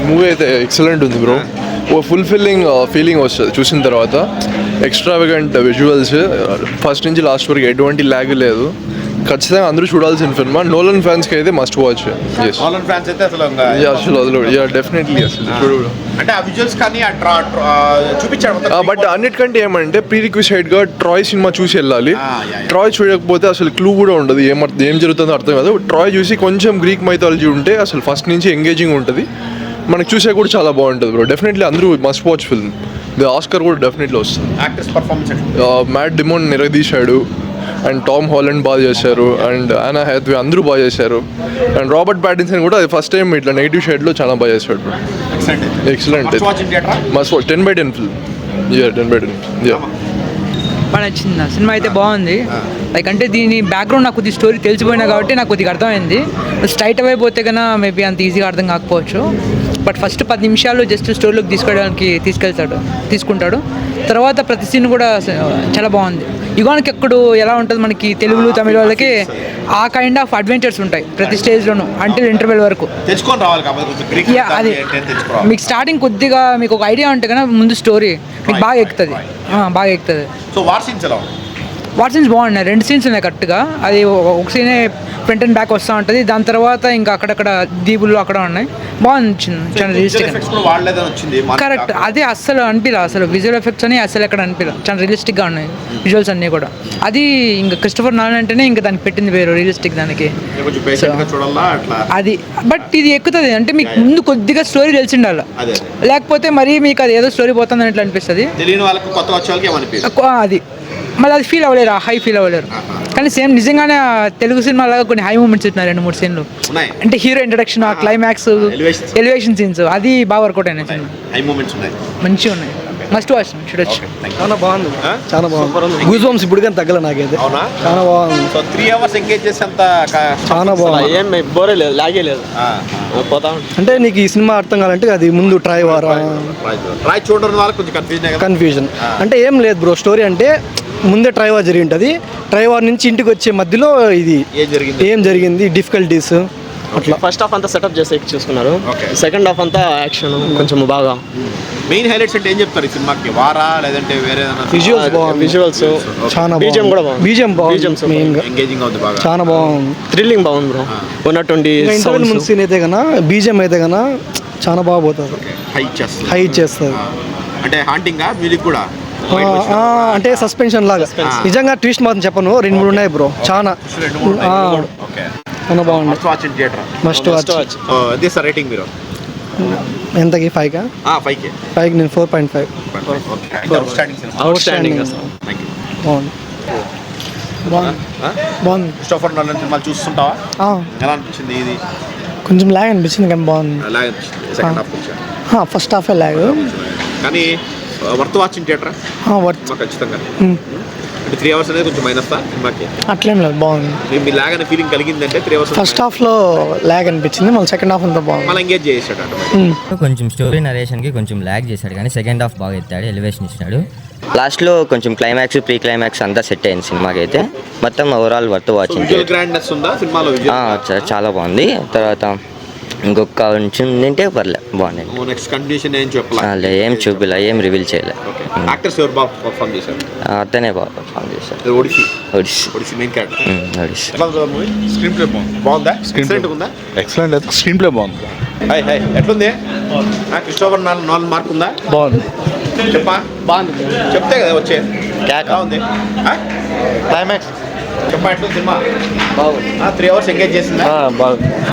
Movie అయితే excellent ఉంది bro. ఓ fulfilling feeling వస్తుంది చూసిన తర్వాత. ఎక్స్ట్రావెగెంట్ విజువల్స్ ఫస్ట్ నుంచి లాస్ట్ వరకు ఎటువంటి ల్యాగ్ లేదు. ఖచ్చితంగా అందరూ చూడాల్సిన ఫిల్మ్. నోలన్ ఫ్యాన్స్కి అయితే మస్ట్ వాచ్. నోలన్ ఫ్యాన్స్ అయితే అసలు డెఫినెట్లీ అసలు చూడు. అంటే ఆ విజువల్స్ కానీ చూపించాడు. బట్ అన్నిటికంటే ఏమంటే ప్రీ రిక్విసైడ్గా ట్రాయ్ సినిమా చూసి వెళ్ళాలి. ట్రాయ్ చూడకపోతే అసలు క్లూ కూడా ఉండదు, ఏం జరుగుతుందో అర్థం కాదు. ట్రాయ్ చూసి కొంచెం గ్రీక్ మైథాలజీ ఉంటే అసలు ఫస్ట్ నుంచి ఎంగేజింగ్ ఉంటుంది. మనకు చూసే కూడా చాలా బాగుంటుంది బ్రో. డెఫినెట్లీ అందరూ must watch film. The Oscar కూడా డెఫినెట్లీ వస్తుంది. యాక్టర్స్ పర్ఫార్మెన్స్ మ్యాట్ డిమోన్ నిరదీశాడు, అండ్ టామ్ హాలండ్ బాగా చేశారు, అండ్ యానా హ్యాథ్వే అందరూ బాగా చేశారు. అండ్ రాబర్ట్ ప్యాటిన్సన్ కూడా ఫస్ట్ టైం ఇట్లా నెగిటివ్ షేడ్లో చాలా బాగా చేశాడు. ఎక్సలెంట్. Must watch. 10/10 ఫిల్మ్. 10/10. బాగా నచ్చింది. సినిమా అయితే బాగుంది. లైక్ అంటే దీని బ్యాక్గ్రౌండ్ నాకు కొద్ది స్టోరీ తెలిసిపోయినా కాబట్టి నాకు కొద్దిగా అర్థమైంది. స్ట్రైట్ అవే పోతే కన్నా మేబీ అంత ఈజీగా అర్థం కాకపోవచ్చు. బట్ ఫస్ట్ 10 నిమిషాలు జస్ట్ స్టోరీలోకి తీసుకుంటాడు. తర్వాత ప్రతి సీన్ కూడా చాలా బాగుంది. యుగానికి ఎక్కడు ఎలా ఉంటుంది మనకి తెలుగులో తమిళ వాళ్ళకి ఆ కైండ్ ఆఫ్ అడ్వెంచర్స్ ఉంటాయి ప్రతి స్టేజ్లోనూ అంటే ఇంటర్వెల్ వరకు. అది మీకు స్టార్టింగ్ కొద్దిగా మీకు ఒక ఐడియా ఉంటే కన్నా ముందు స్టోరీ మీకు బాగా ఎక్కుతుంది. వార్ సీన్స్ బాగున్నాయి. 2 సీన్స్ ఉన్నాయి కరెక్ట్గా. అది ఒక సీనే ఫ్రంట్ అండ్ బ్యాక్ వస్తూ ఉంటుంది. దాని తర్వాత ఇంకా అక్కడక్కడ దీపుల్లో అక్కడ ఉన్నాయి. బాగుంది. చాలా రియలిస్టిక్ కరెక్ట్. అదే అస్సలు అనిపించలేదు. అసలు విజువల్ ఎఫెక్ట్స్ అని అసలు ఎక్కడ అనిపించలేదు. చాలా రియలిస్టిక్గా ఉన్నాయి విజువల్స్ అన్నీ కూడా. అది ఇంకా క్రిస్టోఫర్ నాలన్ అంటేనే ఇంకా దానికి పెట్టింది పేరు రియలిస్టిక్ దానికి. అది బట్ ఇది ఎక్కుతుంది అంటే మీకు ముందు కొద్దిగా స్టోరీ తెలిసి ఉండాలి. లేకపోతే మరీ మీకు అది ఏదో స్టోరీ పోతుంది అన్నట్లు అనిపిస్తుంది. అది మళ్ళీ అది ఫీల్ అవ్వలేరు, హై ఫీల్ అవ్వలేరు. కానీ సేమ్ నిజంగానే తెలుగు సినిమా లాగా కొన్ని హై మూమెంట్స్ ఇస్తున్నారు 2-3 సీన్లు. అంటే హీరో ఇంట్రడక్షన్, ఆ క్లైమాక్స్, ఎలివేషన్ సీన్స్ అది బాగా వర్కౌట్ అయినాయి. మంచిగా ఉన్నాయి. మస్ట్ వాచ్ చూడొచ్చు. చాలా బాగుంది. చాలా బాగుంది. గూస్ బంప్స్ ఇప్పుడు కానీ తగ్గల నాకైతే. చాలా బాగుంది. 3 hours ఎంగేజ్ చేసేంత చాలా బాగుంది. ఏం బోరే లేదు, లాగే లేదు. పోతా అంటే నీకు ఈ సినిమా అర్థం కావాలంటే అది ముందు ట్రై చూడడం వల్ల కొంచెం కన్ఫ్యూజన్. అంటే ఏం లేదు బ్రో. స్టోరీ అంటే ముందే ట్రైవార్ జరిగి ఉంటుంది. ట్రైవార్ నుంచి ఇంటికి వచ్చే మధ్యలో ఇది ఏం జరిగింది డిఫికల్టీస్ అట్లా. ఫస్ట్ హాఫ్ అంతా సెటప్ చేసి చూసుకున్నారు. సెకండ్ హాఫ్ అంతా యాక్షన్ కొంచెం బాగా. మెయిన్ హైలైట్స్ అంటే ఏం చెప్తారు ఈ సినిమాకి? వారా లేదంటే వేరే విజువల్స్ చాలా బీజిఎం కూడా బాగుంది. బీజిఎం బాగుంది. మెయిన్గా ఎంగేజింగ్ అవుతుంది బాగా. చాలా బాగుంది. థ్రిల్లింగ్ బాగుంది బ్రో. 120 ముందు సీన్ అయితే కన్నా బీజిఎం అయితే కన్నా చాలా బాగా పోతుంది. హై ఇచ్చేస్తుంది. అంటే హాంటింగ్ మ్యూజిక్ కూడా అంటే సస్పెన్షన్ లాగా. నిజంగా ట్విస్ట్ మాత్రం చెప్పను, 2-3 ఉన్నాయి బ్రో. చాలా బాగుంది. Must watch. రేటింగ్ మీరు ఎంతకి? 5కి? 5కి నేను 4.5. అవుట్స్టాండింగ్. బాగుంది. క్రిస్టోఫర్ నాలన్ సినిమాలు చూస్తుంటావా? ఎలా అనిపించింది ఇది? కొంచెం లాగ్ అనిపించింది కానీ బాగుంది. ఫస్ట్ హాఫే లాగ్ కానీ వర్త్ వాచింగ్ థియేటర్ ఖచ్చితంగా. అంటే 3 hours అనేది కొంచెం మైనస్ సినిమాకి అట్లేం లేదు, బాగుంది. మీ లాగ్ అనే ఫీలింగ్ కలిగిందంటే 3 hours ఫస్ట్ హాఫ్లో లాగ్ అనిపించింది, మళ్ళీ సెకండ్ హాఫ్ అంతా బాగుంది. మళ్ళీ ఎంగేజ్ చేసాడు. కొంచెం స్టోరీ నరేషన్కి కొంచెం లాగ్ చేశాడు కానీ సెకండ్ హాఫ్ బాగా ఎత్తాడు, ఎలివేషన్ ఇచ్చినాడు. లాస్ట్లో కొంచెం క్లైమాక్స్ ప్రీ క్లైమాక్స్ అంతా సెట్ అయింది సినిమాకి అయితే. మొత్తం ఓవరాల్ వర్త్ వాచింగ్. చాలా బాగుంది. తర్వాత ఇంకొక కొంచెం తింటే పర్లే, బాగుంది. ఏం చూపిలా, ఏం రివీల్ చేయలే. అతనే బాగా పర్ఫామ్ చేశారు. ఎక్సలెంట్. స్క్రీన్ ప్లే బాగుంది. ఎట్లుంది? క్రిస్టోఫర్ నాలన్ మార్క్ ఉందా? బాగుంది. చెప్పా బాగుంది. చెప్తే కదా వచ్చేది. ఉంది క్లైమాక్స్ చెప్పా. ఎట్లుంది సినిమా? బాగుంది. 3 hours ఎంగేజ్ చేసిందా? బాగుంది.